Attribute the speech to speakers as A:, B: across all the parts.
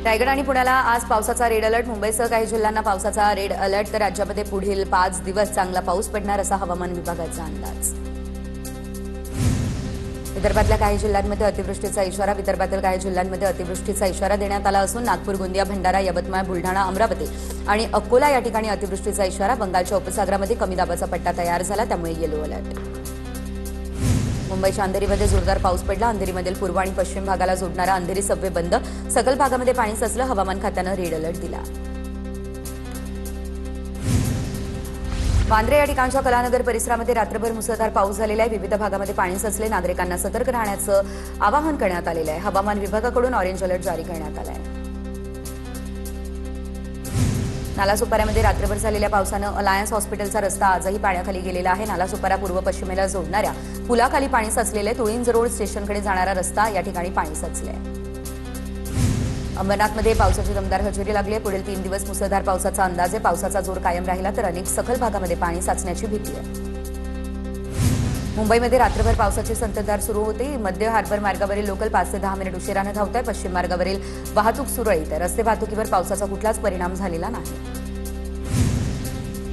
A: रायगड आणि पुण्याला आज पावसाचा रेड अलर्ट. मुंबईसह काही जिल्ह्यांना पावसाचा रेड अलर्ट. तर राज्यामध्ये पुढील 5 दिवस चांगला पाऊस पडणार असा हवामान विभागाचा अंदाज. विदर्भातल्या काही जिल्ह्यांमध्ये अतिवृष्टीचा इशारा. विदर्भातील काही जिल्ह्यांमध्ये अतिवृष्टीचा इशारा देण्यात आला असून नागपूर, गोंदिया, भंडारा, यवतमाळ, बुलढाणा, अमरावती आणि अकोला या ठिकाणी अतिवृष्टीचा इशारा. बंगालच्या उपसागरामध्ये कमी दाबाचा पट्टा तयार झाला, त्यामुळे येलो अलर्ट. मुंबईच्या अंधेरीमध्ये जोरदार पाऊस पडला. अंधेरीमधील पूर्व आणि पश्चिम भागाला जोडणारा अंधेरी सबवे बंद. सखल भागामध्ये पाणी साचलं. हवामान खात्यानं रेड अलर्ट दिला. वांद्रे या ठिकाणच्या कलानगर परिसरामध्ये रात्रभर मुसळधार पाऊस झालेला आहे. विविध भागामध्ये पाणी साचले. नागरिकांना सतर्क राहण्याचं आवाहन करण्यात आलेलं आहे. हवामान विभागाकडून ऑरेंज अलर्ट जारी करण्यात आला आहे. नालासोपाऱ्यामध्ये रात्रभर झालेल्या पावसानं अलायन्स हॉस्पिटलचा रस्ता आजही पाण्याखाली गेलेला आहे. नालासोपारा पूर्व पश्चिमेला जोडणाऱ्या पुलाखाली पाणी साचलेले. तुळींज रोड स्टेशनकडे जाणारा रस्ता या ठिकाणी पाणी साचले. अंबरनाथमध्ये पावसाची दमदार हजेरी लागली आहे. पुढील 3 दिवस मुसळधार पावसाचा अंदाज आहे. पावसाचा जोर कायम राहिला तर अनेक सखल भागामध्ये पाणी साचण्याची भीती आहे. मुंबईमध्ये रात्रभर पावसाची संततधार सुरू होती. मध्य हार्बर मार्गावरील लोकल 5 ते 10 मिनिट उशिराने धावत आहे. पश्चिम मार्गावरील वाहतूक सुरळीत आहे. रस्ते वाहतुकीवर पावसाचा कुठलाच परिणाम झालेला नाही.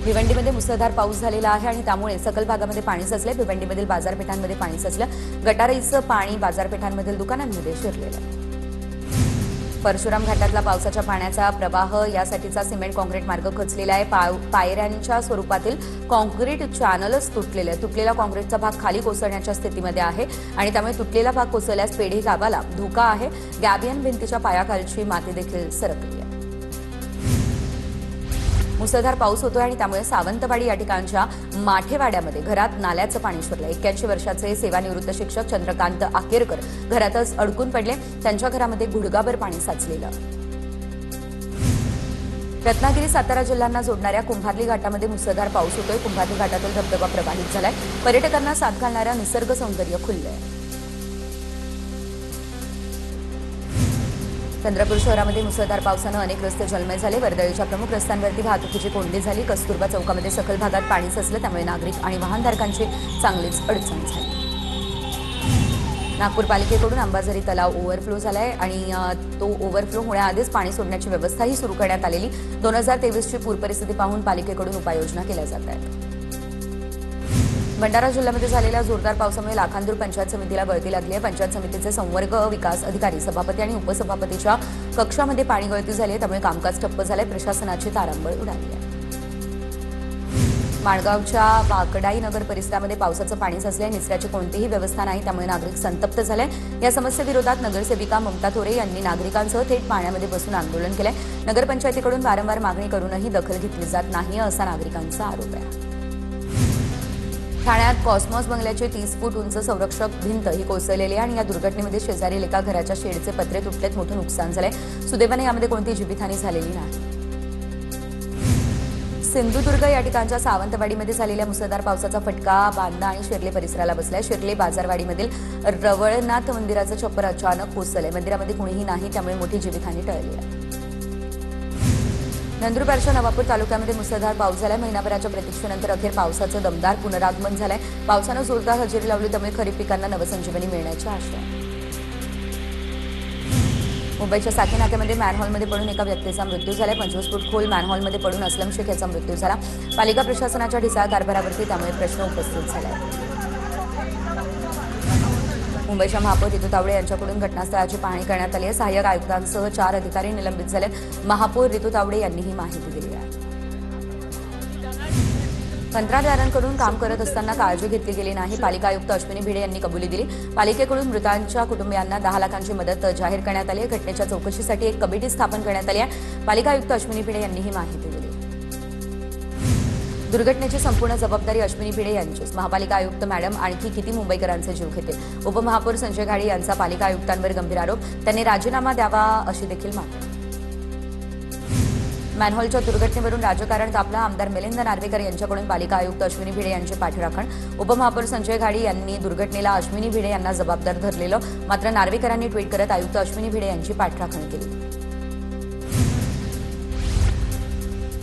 A: भिवंडीमध्ये मुसळधार पाऊस झालेला आहे आणि त्यामुळे सकल भागामध्ये पाणी साचले. भिवंडीमधील बाजारपेठांमध्ये पाणी साचलं. गटारीचं पाणी बाजारपेठांमधील दुकानांमध्ये शिरलेलं आहे. परशुराम घाटातला पावसाच्या पाण्याचा प्रवाह यासाठीचा सिमेंट कॉन्क्रीट मार्ग खचलेला आहे. पायऱ्यांच्या स्वरूपातील कॉन्क्रीट चॅनलच तुटलेले आहे. तुटलेला कॉन्क्रीटचा भाग खाली कोसळण्याच्या स्थितीमध्ये आहे आणि त्यामुळे तुटलेला भाग कोसळल्यास पेढी गावाला धोका आहे. गॅबियन भिंतीच्या पायाखालची माती देखील सरकली आहे. मुसळधार पाऊस होतोय आणि त्यामुळे सावंतवाडी या ठिकाणच्या माठेवाड्यामध्ये घरात नाल्याचं पाणी शिरलं. 81 वर्षाचे सेवानिवृत्त शिक्षक चंद्रकांत आकेरकर घरातच अडकून पडले. त्यांच्या घरामध्ये गुडघाभर पाणी साचलेलं. रत्नागिरी, सातारा जिल्ह्यांना जोडणाऱ्या कुंभार्ली घाटामध्ये मुसळधार पाऊस होतोय. कुंभार्ली घाटातील धबधबा प्रवाहित झालाय. पर्यटकांना साथ घालणाऱ्या निसर्ग सौंदर्य खुललंय. चंद्रपूर शहरामध्ये मुसळधार पावसानं अनेक रस्ते जलमय झाले. वर्दळीच्या प्रमुख रस्त्यांवरती वाहतुकीची कोंडी झाली. कस्तुरबा चौकामध्ये सखल भागात पाणी साचलं, त्यामुळे नागरिक आणि वाहनधारकांची चांगलीच अडचण झाली. नागपूर पालिकेकडून अंबाझरी तलाव ओव्हरफ्लो झालाय आणि तो ओव्हरफ्लो होण्याआधीच पाणी सोडण्याची व्यवस्थाही सुरू करण्यात आलेली. 2023ची पूर परिस्थिती पाहून पालिकेकडून उपाययोजना केल्या जात आहेत. भंडारा जिल्ह्यामध्ये झालेल्या जोरदार पावसामुळे लाखांदूर पंचायत समितीला गळती लागली आहे. पंचायत समितीचे संवर्ग विकास अधिकारी, सभापती आणि उपसभापतीच्या कक्षामध्ये पाणी गळती झाली आहे, त्यामुळे कामकाज ठप्प झाले. प्रशासनाची तारांबळ उडाली आहे. माणगावच्या वाकडाई नगर परिसरामध्ये पावसाचं पाणी साचले. निचऱ्याची कोणतीही व्यवस्था नाही, त्यामुळे नागरिक संतप्त झाले. या समस्येविरोधात नगरसेविका ममता थोरे यांनी नागरिकांसह थेट पाण्यामध्ये बसून आंदोलन केलंय. नगरपंचायतीकडून वारंवार मागणी करूनही दखल घेतली जात नाही असा नागरिकांचा आरोप आहे. ठाण्यात कॉस्मॉस बंगल्याची 30 फूट उंच संरक्षक भिंत ही कोसळलेली आहे आणि या दुर्घटनेमध्ये शेजारील एका घराच्या शेडचे पत्रे तुटलेत. मोठं नुकसान झालंय. सुदैवाने यामध्ये कोणतीही जीवितहानी झालेली नाही. सिंधुदुर्ग या ठिकाणच्या सावंतवाडीमध्ये झालेल्या मुसळधार पावसाचा फटका बांदा आणि शिर्ले परिसराला बसलाय. शिर्ले बाजारवाडीमधील रवळनाथ मंदिराचं छप्पर अचानक कोसळलंय. मंदिरामध्ये कुणीही नाही, त्यामुळे मोठी जीवितहानी टळली आहे. नंदुरबारच्या नवापूर तालुक्यामध्ये मुसळधार पाऊस झालाय. महिनाभराच्या प्रतीक्षेनंतर अखेर पावसाचं दमदार पुनरागमन झालंय. पावसानं जोरदार हजेरी लावली, त्यामुळे खरीप पिकांना नवसंजीवनी मिळण्याची आशा आहे. मुंबईच्या साकी नाक्यामध्ये मॅनहॉलमध्ये पडून एका व्यक्तीचा मृत्यू झालाय. 25 फूट खोल मॅनहॉलमध्ये पडून असलम शेख याचा मृत्यू झाला. पालिका प्रशासनाच्या ढिसाळ कारभारावरती त्यामुळे प्रश्न उपस्थित झाले आहेत. मुंबईच्या महापौर रितू तावडे यांच्याकडून घटनास्थळाची पाहणी करण्यात आली आहे. सहाय्यक आयुक्तांसह 4 अधिकारी निलंबित झाले. महापौर रितू तावडे यांनी ही माहिती दिली आहे. कंत्राटदारांकडून काम करत असताना काळजी घेतली गेली नाही. पालिका आयुक्त अश्विनी भिडे यांनी कबुली दिली. पालिकेकडून मृतांच्या कुटुंबियांना 10 लाखांची मदत जाहीर करण्यात आली आहे. घटनेच्या चौकशीसाठी एक कमिटी स्थापन करण्यात आली आहे. पालिका आयुक्त अश्विनी भिडे यांनी ही माहिती दिली. दुर्घटनेची संपूर्ण जबाबदारी अश्विनी भिडे यांचीच. महापालिका आयुक्त मॅडम आणखी किती मुंबईकरांचे जीव घेतील? उपमहापौर संजय घाडी यांचा पालिका आयुक्तांवर गंभीर आरोप. त्यांनी राजीनामा द्यावा अशी देखील मागणी. मॅनहॉलच्या दुर्घटनेवरून राजकारण तापलं. आमदार मिलिंद नार्वेकर यांच्याकडून पालिका आयुक्त अश्विनी भिडे यांची पाठराखण. उपमहापौर संजय घाडी यांनी दुर्घटनेला अश्विनी भिडे यांना जबाबदार धरलेलं. मात्र नार्वेकरांनी ट्विट करत आयुक्त अश्विनी भिडे यांची पाठराखण केली.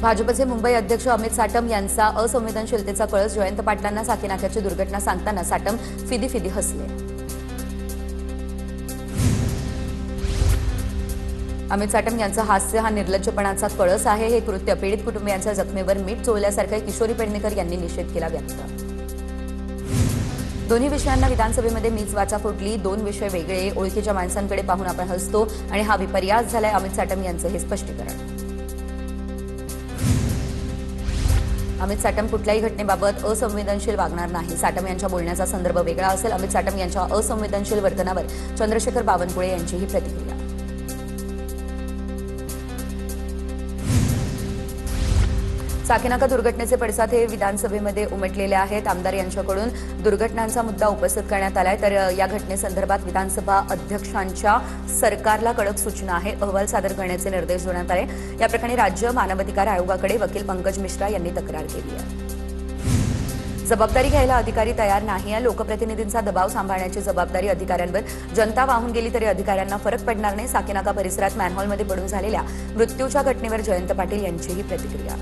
A: भाजपचे मुंबई अध्यक्ष अमित साटम यांचा असंवेदनशीलतेचा कळस. जयंत पाटलांना साकी नाक्याची दुर्घटना सांगताना साटम फिदी फिदी हसले. अमित साटम यांचं हास्य हा निर्लज्जपणाचा कळस आहे. हे कृत्य पीडित कुटुंबियांच्या जखमेवर मीठ चोळल्यासारखं आहे. किशोरी पेडणेकर यांनी निषेध केला व्यक्त. दोन्ही विषयांना विधानसभेमध्ये मीच वाचा फुटली. दोन विषय वेगळे, ओळखीच्या माणसांकडे पाहून आपण हसतो आणि हा विपर्यास झालाय. अमित साटम यांचं हे स्पष्टीकरण. अमित साटम कुठल्याही घटनेबाबत असंवेदनशील वागणार नाही. साटम यांच्या बोलण्याचा संदर्भ वेगळा असेल. अमित साटम यांच्या असंवेदनशील वर्तनावर चंद्रशेखर बावनकुळे यांची ही प्रतिक्रिया. साकीनाका दुर्घटनेचे पडसाद हे विधानसभेमध्ये उमटलेले आहेत. आमदार यांच्याकडून दुर्घटनांचा मुद्दा उपस्थित करण्यात आलाय. तर या घटनेसंदर्भात विधानसभा अध्यक्षांच्या सरकारला कडक सूचना आहे. अहवाल सादर करण्याचे निर्देश देण्यात आले. या प्रकरणी राज्य मानवाधिकार आयोगाकडे वकील पंकज मिश्रा यांनी तक्रार केली आहे. जबाबदारी घ्यायला अधिकारी तयार नाही आहे. लोकप्रतिनिधींचा दबाव सांभाळण्याची जबाबदारी अधिकाऱ्यांवर जनता वाहून गेली तरी अधिकाऱ्यांना फरक पडणार नाही. साकीनाका परिसरात मॅनहॉलमध्ये पडून झालेल्या मृत्यूच्या घटनेवर जयंत पाटील यांची ही प्रतिक्रिया.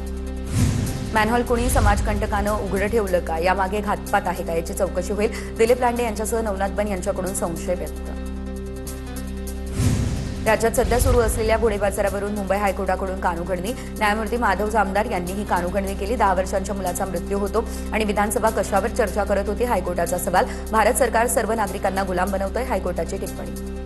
A: मॅनहॉल कुणी समाजकंटकानं उघडं ठेवलं का, यामागे घातपात आहे का, याची चौकशी होईल. दिलीप लांडे यांच्यासह नवनाथ बन यांच्याकडून संशय व्यक्त. राज्यात सध्या सुरू असलेल्या घोडेबाजारावरून मुंबई हायकोर्टाकडून कानउघडणी. न्यायमूर्ती माधव जामदार यांनी ही कानउघडणी केली. 10 वर्षांच्या मुलाचा मृत्यू होतो आणि विधानसभा कशावर चर्चा करत होती. हायकोर्टाचा सवाल. भारत सरकार सर्व नागरिकांना गुलाम बनवतंय. हायकोर्टाची टिप्पणी.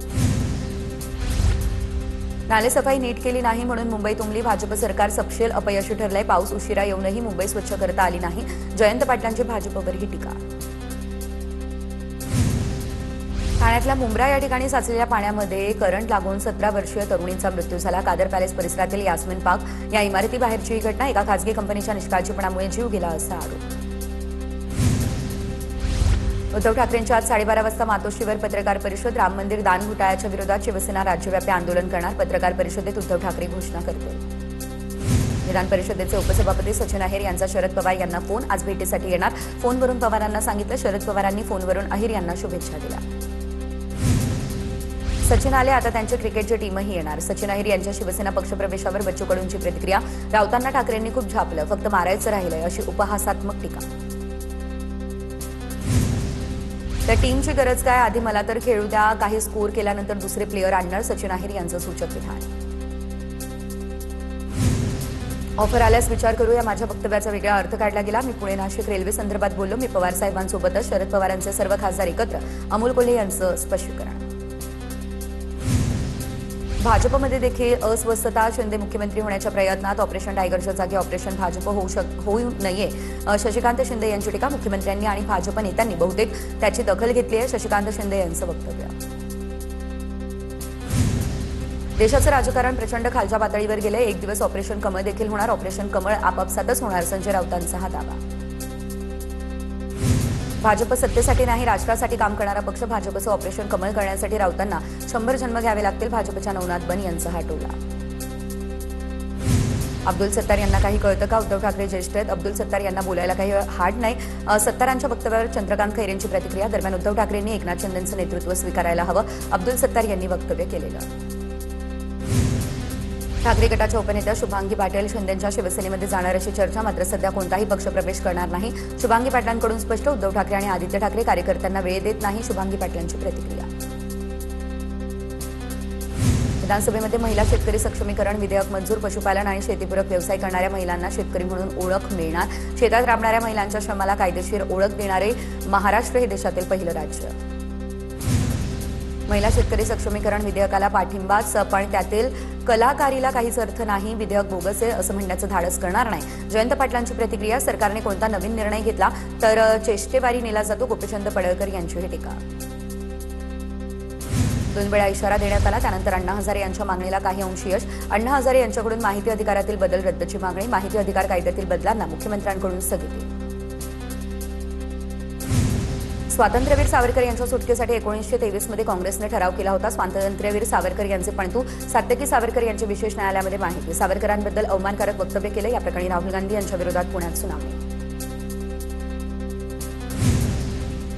A: नालेसफाई नीट केली नाही म्हणून मुंबई तुंबली. भाजप सरकार सपशेल अपयशी ठरलंय. पाऊस उशिरा येऊनही मुंबई स्वच्छ करता आली नाही. जयंत पाटलांची भाजपवर ही टीका. ठाण्यातल्या मुंब्रा या ठिकाणी साचलेल्या पाण्यामध्ये करंट लागून 17 वर्षीय तरुणीचा मृत्यू झाला. कादर पॅलेस परिसरातील यास्मिन पार्क या इमारतीबाहेरची ही घटना. एका खासगी कंपनीच्या निष्काळजीपणामुळे जीव गेला असा आरोप. उद्धव ठाकरेंच्या आज 12:30 वाजता मातोश्रीवर पत्रकार परिषद. राम मंदिर दान घोटाळ्याच्या विरोधात शिवसेना राज्यव्यापी आंदोलन करणार. पत्रकार परिषदेत उद्धव ठाकरे घोषणा करतील. विधान परिषदेचे उपसभापती सचिन अहिर यांचा शरद पवार यांना फोन. आज भेटीसाठी येणार. फोनवरून पवारांना सांगितलं. शरद पवारांनी फोनवरून अहिर यांना शुभेच्छा दिल्या. सचिन आले, आता त्यांची क्रिकेटची टीमही येणार. सचिन अहिर यांच्या शिवसेना पक्षप्रवेशावर बच्चू कडूंची प्रतिक्रिया. राऊतांना ठाकरेंनी खूप झापलं, फक्त मारायचं राहिलंय अशी उपहासात्मक टीका. तर टीमची गरज काय, आधी मला तर खेळू द्या. काही स्कोर केल्यानंतर दुसरे प्लेयर आणणार. सचिन अहिर यांचं सूचक विधान. ऑफर आल्यास विचार करू, या माझ्या वक्तव्याचा वेगळा अर्थ काढला गेला. मी पुणे नाशिक रेल्वे संदर्भात बोललो. मी पवार साहेबांसोबतच. शरद पवारांचे सर्व खासदार एकत्र. अमोल कोल्हे यांचं स्पष्टीकरण. भाजपमध्ये देखील अस्वस्थता. शिंदे मुख्यमंत्री होण्याच्या प्रयत्नात. ऑपरेशन टायगरच्या जागी ऑपरेशन भाजप होऊ नये. शशिकांत शिंदे यांची टीका. मुख्यमंत्र्यांनी आणि भाजप नेत्यांनी बहुतेक त्याची दखल घेतली आहे. शशिकांत शिंदे यांचं वक्तव्य. देशाचं राजकारण प्रचंड खालच्या पातळीवर गेलंय. एक दिवस ऑपरेशन कमळ देखील होणार. ऑपरेशन कमळ आपापसातच होणार. संजय राऊतांचा हा दावा. भाजप सत्तेसाठी नाही, राष्ट्रासाठी काम करणारा पक्ष. भाजपचं ऑपरेशन कमळ करण्यासाठी राऊतांना 100 जन्म घ्यावे लागतील. भाजपच्या नवनाथ बन यांचा हा टोला. अब्दुल सत्तार यांना काही कळतं का? उद्धव ठाकरे ज्येष्ठ आहेत. अब्दुल सत्तार यांना बोलायला काही हार्ड नाही. सत्तारांच्या वक्तव्यावर चंद्रकांत खैरेंची प्रतिक्रिया. दरम्यान उद्धव ठाकरेंनी एकनाथ शिंदेंचं नेतृत्व स्वीकारायला हवं. अब्दुल सत्तार यांनी वक्तव्य केलेलं. ठाकरे गटाच्या उपनेत्या शुभांगी पाटील शिंदेंच्या शिवसेनेमध्ये जाणार अशी चर्चा. मात्र सध्या कोणताही पक्ष प्रवेश करणार नाही. शुभांगी पाटलांकडून स्पष्ट. उद्धव ठाकरे आणि आदित्य ठाकरे कार्यकर्त्यांना वेळ देत नाही. शुभांगी पाटलांची प्रतिक्रिया. विधानसभेमध्ये महिला शेतकरी सक्षमीकरण विधेयक मंजूर. पशुपालन आणि शेतीपूरक व्यवसाय करणाऱ्या महिलांना शेतकरी म्हणून ओळख मिळणार. शेतात राबणाऱ्या महिलांच्या श्रमाला कायदेशीर ओळख देणारे महाराष्ट्र हे देशातील पहिलं राज्य. महिला शेतकरी सक्षमीकरण विधेयकाला पाठिंबाच, पण त्यातील कलाकारीला काहीच अर्थ नाही. विधेयक बोगस आहे असं म्हणण्याचं धाडस करणार नाही. जयंत पाटलांची प्रतिक्रिया. सरकारने कोणता नवीन निर्णय घेतला तर चेष्टेवारी नेला जातो. गोपीचंद पडळकर यांची ही टीका. 2 वेळा इशारा देण्यात आला. त्यानंतर अण्णा हजारे यांच्या मागणीला काही अंशी यश. अण्णा हजारे यांच्याकडून माहिती अधिकारातील बदल रद्दची मागणी. माहिती अधिकार कायद्यातील बदलांना मुख्यमंत्र्यांकडून स्थगिती. स्वातंत्र्यवीर सावरकर यांच्या सुटकेसाठी 1923 मध्ये काँग्रेसने ठराव केला होता. स्वातंत्र्यवीर सावरकर यांचे पणतू सात्यकी सावरकर यांची विशेष न्यायालयामध्ये माहिती. सावरकरांबद्दल अवमानकारक वक्तव्य केले. या प्रकरणी राहुल गांधी यांच्या विरोधात पुण्यात सुनावणी.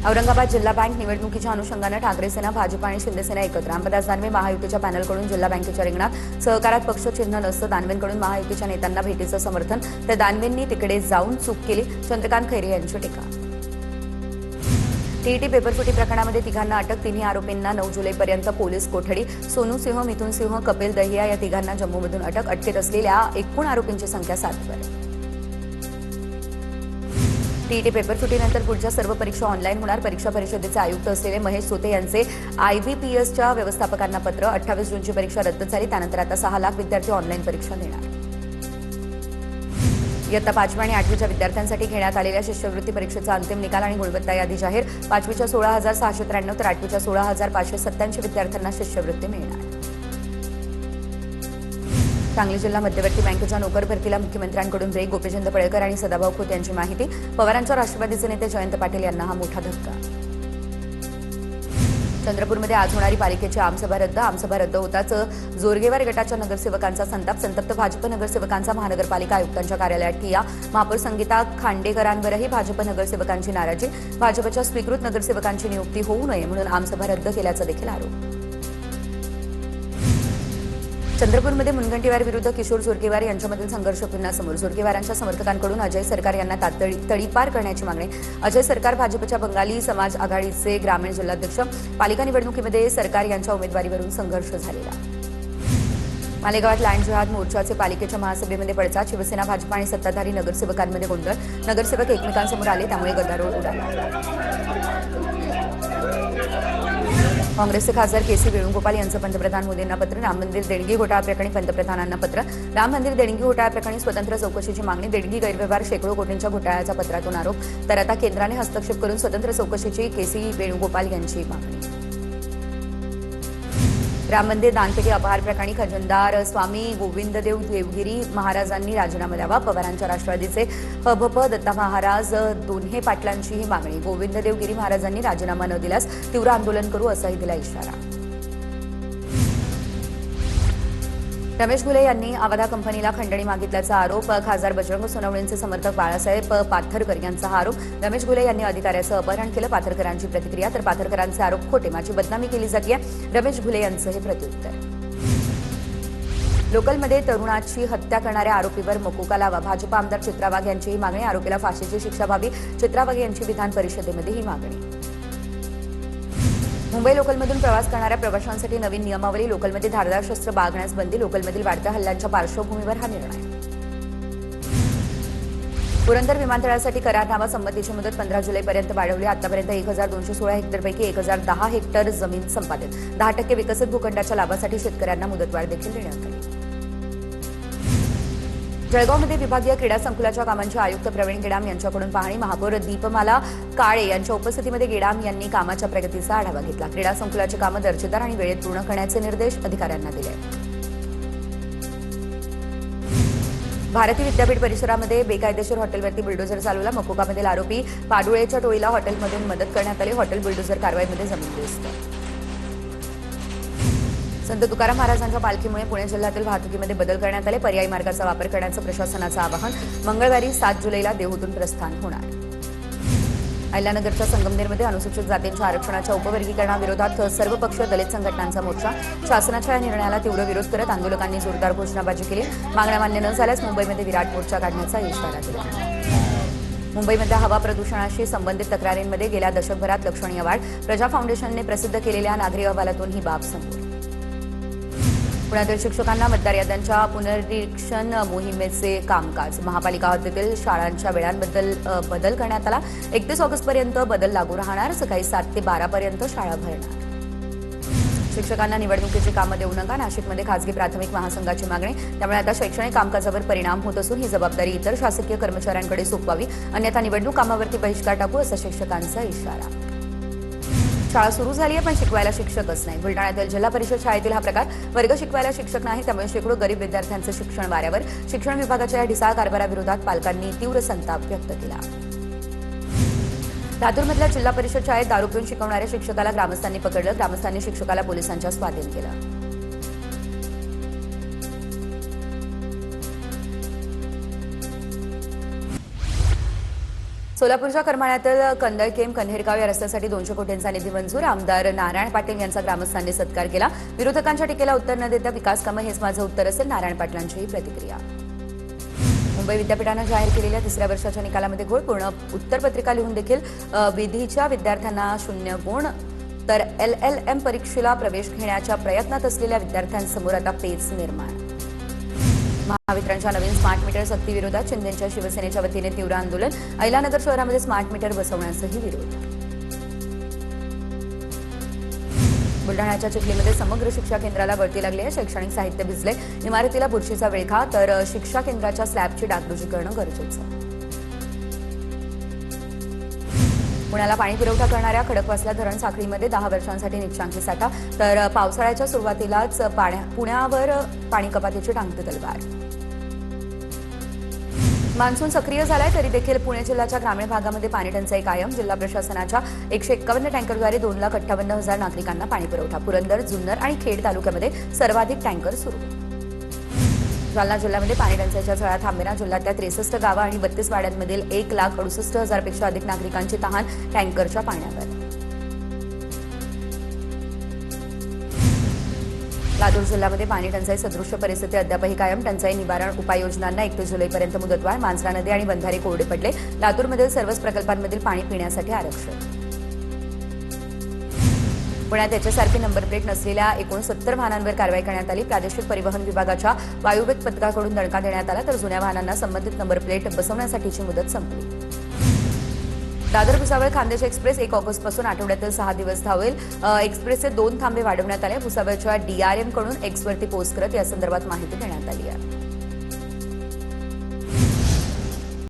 A: औरंगाबाद जिल्हा बँक निवडणुकीच्या अनुषंगाने ठाकरे सेना, भाजप आणि शिंदेसेना एकत्र. रामदास दानवे महायुतीच्या पॅनलकडून जिल्हा बँकेच्या रिंगणात. सहकारात पक्ष चिन्ह नसतं. दानवेंकडून महायुतीच्या नेत्यांना भेटीचं समर्थन. तर दानवेंनी तिकडे जाऊन चूक केली. चंद्रकांत खैरे यांची टीका. टीईटी पेपरफुटी प्रकरणामध्ये तिघांना अटक. तिन्ही आरोपींना 9 जुलैपर्यंत पोलीस कोठडी. सोनू सिंह, मिथुन सिंह, कपिल दहिया या तिघांना जम्मूमधून अटक. अटकेत असलेल्या एकूण आरोपींची संख्या 7 वर. टीईटी पेपरफुटीनंतर पुढच्या सर्व परीक्षा ऑनलाईन होणार. परीक्षा परिषदेचे आयुक्त असलेले महेश सोते यांचे IBPSच्या व्यवस्थापकांना पत्र. 28 जूनची परीक्षा रद्द झाली. त्यानंतर आता 6 लाख विद्यार्थी ऑनलाईन परीक्षा देणार. इयत्ता 5वी आणि 8वीच्या विद्यार्थ्यांसाठी घेण्यात आलेल्या शिष्यवृत्ती परीक्षेचा अंतिम निकाल आणि गुणवत्ता यादी जाहीर. 5वीच्या 16,693 तर 8वीच्या 16,587 विद्यार्थ्यांना शिष्यवृत्ती मिळणार. सांगली जिल्हा मध्यवर्ती बँकेच्या नोकर भरतीला मुख्यमंत्र्यांकडून ब्रेक. गोपीचंद पळेकर आणि सदाभाऊ खोत यांची माहिती. पवारांच्या राष्ट्रवादीचे नेते जयंत पाटील यांना हा मोठा धक्का. चंद्रपूरमध्ये आज होणारी पालिकेची आमसभा रद्द. आमसभा रद्द होताच जोरगेवार गटाच्या नगरसेवकांचा संताप. संतप्त भाजप नगरसेवकांचा महानगरपालिका आयुक्तांच्या कार्यालयात ठिय्या. महापौर संगीता खांडेकरांवरही भाजप नगरसेवकांची नाराजी. भाजपच्या स्वीकृत नगरसेवकांची नियुक्ती होऊ नये म्हणून आमसभा रद्द केल्याचा देखील आरोप. चंद्रपूरमध्ये मुनगंटीवार विरुद्ध किशोर जोरगेवार यांच्यामधील संघर्ष पुन्हा समोर. जोरगेवारांच्या समर्थकांकडून अजय सरकार यांना तडीपार करण्याची मागणी. अजय सरकार भाजपच्या बंगाली समाज आघाडीचे ग्रामीण जिल्हाध्यक्ष. पालिका निवडणुकीमध्ये सरकार यांच्या उमेदवारीवरून संघर्ष झालेला. मालेगावात लँड जिहाद मोर्चाचे पालिकेच्या महासभेमध्ये पडसाद. शिवसेना, भाजप आणि सत्ताधारी नगरसेवकांमध्ये गोंधळ. नगरसेवक एकमेकांसमोर आले त्यामुळे गदारोळ उडाला. काँग्रेसचे खासदार KC वेणुगोपाल यांचं पंतप्रधान मोदींना पत्र. राम मंदिर देणगी घोटाळा प्रकरणी पंतप्रधानांना पत्र. राम मंदिर देणगी घोटाळा प्रकरणी स्वतंत्र चौकशीची मागणी. देणगी गैरव्यवहार शेकडो कोटींच्या घोटाळ्याचा पत्रातून आरोप. तर आता केंद्राने हस्तक्षेप करून स्वतंत्र चौकशीची KC वेणुगोपाल यांची मागणी. राम मंदिर दानपेटी अपहार प्रकरणी खजिनदार स्वामी गोविंददेव देवगिरी महाराजांनी राजीनामा द्यावा. पवारांच्या राष्ट्रवादीचे हभप दत्ता महाराज दोन्हे पाटलांची ही मागणी. गोविंददेवगिरी महाराजांनी राजीनामा न दिल्यास तीव्र आंदोलन करू असाही दिला इशारा. रमेश घुले यांनी अवाधा कंपनीला खंडणी मागितल्याचा आरोप. खासदार बजरंग सोनवणेंचे समर्थक बाळासाहेब पाथरकर यांचा हा आरोप. रमेश घुले यांनी अधिकाऱ्याचं अपहरण केलं. पाथरकरांची प्रतिक्रिया. तर पाथरकरांचे आरोप खोटे. माझी बदनामी केली जाते. रमेश घुले यांचं हे प्रत्युत्तर. लोकलमध्ये तरुणाची हत्या करणाऱ्या आरोपीवर मकोका लावा. भाजप आमदार चित्रा वाघ यांची ही मागणी. आरोपीला फाशीची शिक्षा व्हावी. चित्रा वाघ यांची विधान परिषदेमध्ये ही मागणी. मुंबई लोकलमधून प्रवास करणाऱ्या प्रवाशांसाठी नवीन नियमावली. लोकलमध्ये धारदार शस्त्र बाळगण्यास बंदी. लोकलमधील वाढत्या हल्ल्यांच्या पार्श्वभूमीवर हा निर्णय. पुरंदर विमानतळासाठी करारनामा संमतीची मुदत 15 जुलैपर्यंत वाढवली. आतापर्यंत 1216 हेक्टरपैकी 1010 हेक्टर जमीन संपादित. 10% विकसित भूखंडाच्या लाभासाठी शेतकऱ्यांना मुदतवाढ देखील देण्यात आली. जळगावमध्ये विभागीय क्रीडा संकुलाच्या कामांची आयुक्त प्रवीण गेडाम यांच्याकडून पाहणी. महापौर दीपमाला काळे यांच्या उपस्थितीमध्ये गेडाम यांनी कामाच्या प्रगतीचा आढावा घेतला. क्रीडा संकुलाची कामं दर्जेदार आणि वेळेत पूर्ण करण्याचे निर्देश अधिकाऱ्यांना दिले. भारती विद्यापीठ परिसरामध्ये बेकायदेशीर हॉटेलवरती बुलडोझर चालवला. मकोकामधील आरोपी पाडुळेच्या टोळीला हॉटेलमधून मदत करण्यात आली. हॉटेल बुलडोझर कारवाईमध्ये जमीन संत तुकाराम महाराजांच्या पालखीमुळे पुणे जिल्ह्यातील वाहतुकीमध्ये बदल करण्यात आले. पर्यायी मार्गाचा वापर करण्याचं प्रशासनाचं आवाहन. मंगळवारी 7 जुलैला देहूतून प्रस्थान होणार. अहिल्यानगरच्या संगमनेरमध्ये अनुसूचित जातींच्या आरक्षणाच्या उपवर्गीकरणाविरोधात सर्वपक्षीय दलित संघटनांचा मोर्चा. शासनाच्या या निर्णयाला तीव्र विरोध करत आंदोलकांनी जोरदार घोषणाबाजी केली. मागण्या मान्य न झाल्यास मुंबईमध्ये विराट मोर्चा काढण्याचा इशारा दिला. मुंबईमध्ये हवा प्रदूषणाशी संबंधित तक्रारींमध्ये गेल्या दशकभरात लक्षणीय वाढ. प्रजा फाउंडेशनने प्रसिद्ध केलेल्या नागरी अहवालातून ही बाब समोर. पुण्यातील शिक्षकांना मतदार याद्यांच्या पुनर्निरीक्षण मोहिमेचे कामकाज. महापालिका हद्दीतील शाळांच्या वेळांबद्दल बदल करण्यात आला. 31 ऑगस्टपर्यंत बदल लागू राहणार. सकाळी 7 ते 12 पर्यंत शाळा भरणार. शिक्षकांना निवडणुकीची कामं देऊ नका. नाशिकमध्ये खासगी प्राथमिक महासंघाची मागणी. त्यामुळे आता शैक्षणिक कामकाजावर परिणाम होत असून ही जबाबदारी इतर शासकीय कर्मचाऱ्यांकडे सोपवावी. अन्यथा निवडणूक कामावरती बहिष्कार टाकू असा शिक्षकांचा इशारा. शाळा सुरू झाली आहे पण शिकवायला शिक्षकच नाही. बुलढाण्यातील जिल्हा परिषद शाळेतील हा प्रकार. वर्ग शिकवायला शिक्षक नाही त्यामुळे शेकडो गरीब विद्यार्थ्यांचं शिक्षण वाऱ्यावर. शिक्षण विभागाच्या या ढिसाळ कारभाराविरोधात पालकांनी तीव्र संताप व्यक्त केला. लातूरमधल्या जिल्हा परिषद शाळेत दारू पिऊन शिकवणाऱ्या शिक्षकाला ग्रामस्थांनी पकडलं. ग्रामस्थांनी शिक्षकाला पोलिसांच्या स्वाधीन केलं. सोलापूरच्या करमाळ्यातील कंदळकेम कन्हेरगाव या रस्त्यासाठी 200 कोटींचा निधी मंजूर. आमदार नारायण पाटील यांचा ग्रामस्थांनी सत्कार केला. विरोधकांच्या टीकेला उत्तर न देता विकास कामं हेच माझं उत्तर असेल. नारायण पाटलांची ही प्रतिक्रिया. मुंबई विद्यापीठानं जाहीर केलेल्या तिसऱ्या वर्षाच्या निकालामध्ये घोळ. पूर्ण उत्तरपत्रिका लिहून देखील विधीच्या विद्यार्थ्यांना 0 गुण. तर LLM परीक्षेला प्रवेश घेण्याच्या प्रयत्नात असलेल्या विद्यार्थ्यांसमोर आता पेच निर्माण. महावितरणच्या नवीन स्मार्ट मीटर सक्तीविरोधात शिंदेंच्या शिवसेनेच्या वतीने तीव्र आंदोलन. अहिल्यानगर शहरामध्ये स्मार्ट मीटर बसवण्यासही विरोध. बुलढाण्याच्या चिखलीमध्ये समग्र शिक्षा केंद्राला गळती लागली आहे. शैक्षणिक साहित्य भिजले. इमारतीला बुरशीचा विळखा. तर शिक्षा केंद्राच्या स्लॅबची डागडुजी करणं गरजेचं. पुण्याला पाणी पुरवठा करणाऱ्या खडकवासला धरण साखळीमध्ये 10 वर्षांसाठी निचांकी साठा. तर पावसाळ्याच्या सुरुवातीलाच पुण्यावर पाणी कपातीची टांगती तलवार. मान्सून सक्रिय झालाय तरी देखील पुणे जिल्ह्याच्या ग्रामीण भागामध्ये पाणी टंचाई कायम. जिल्हा प्रशासनाच्या 151 टँकरद्वारे 2,58,000 नागरिकांना पाणी पुरवठा. पुरंदर, जुन्नर आणि खेड तालुक्यामध्ये सर्वाधिक टँकर सुरू. जालना जिल्ह्यामध्ये पाणी टंचाईच्या झळा थांबेना. जिल्ह्यातल्या 63 गावं आणि 32 वाड्यांमधील 1,68,000 पेक्षा अधिक नागरिकांची तहान टँकरच्या पाण्यावर. लातूर जिल्ह्यामध्ये पाणी टंचाई सदृश्य परिस्थिती अद्यापही कायम. टंचाई निवारण उपाययोजनांना 1 जुलैपर्यंत मुदतवाढ. मांजरा नदी आणि बंधारे कोरडे पडले. लातूरमधील सर्वच प्रकल्पांमधील पाणी पिण्यासाठी आरक्षण. पुण्यात HSRP नंबर प्लेट नसलेल्या 69 वाहनांवर कारवाई करण्यात आली. प्रादेशिक परिवहन विभागाच्या वायुवेग पथकाकडून दणका देण्यात आला. तर जुन्या वाहनांना संबंधित नंबर प्लेट बसवण्यासाठीची मुदत संपली. दादर भुसावळ खान्देश एक्सप्रेस 1 ऑगस्टपासून आठवड्यातील 6 दिवस धावेल. एक्सप्रेसचे 2 थांबे वाढवण्यात आले. भुसावळच्या DRM कडून एक्सवरती पोस्ट करत या संदर्भात माहिती देण्यात आली आहे.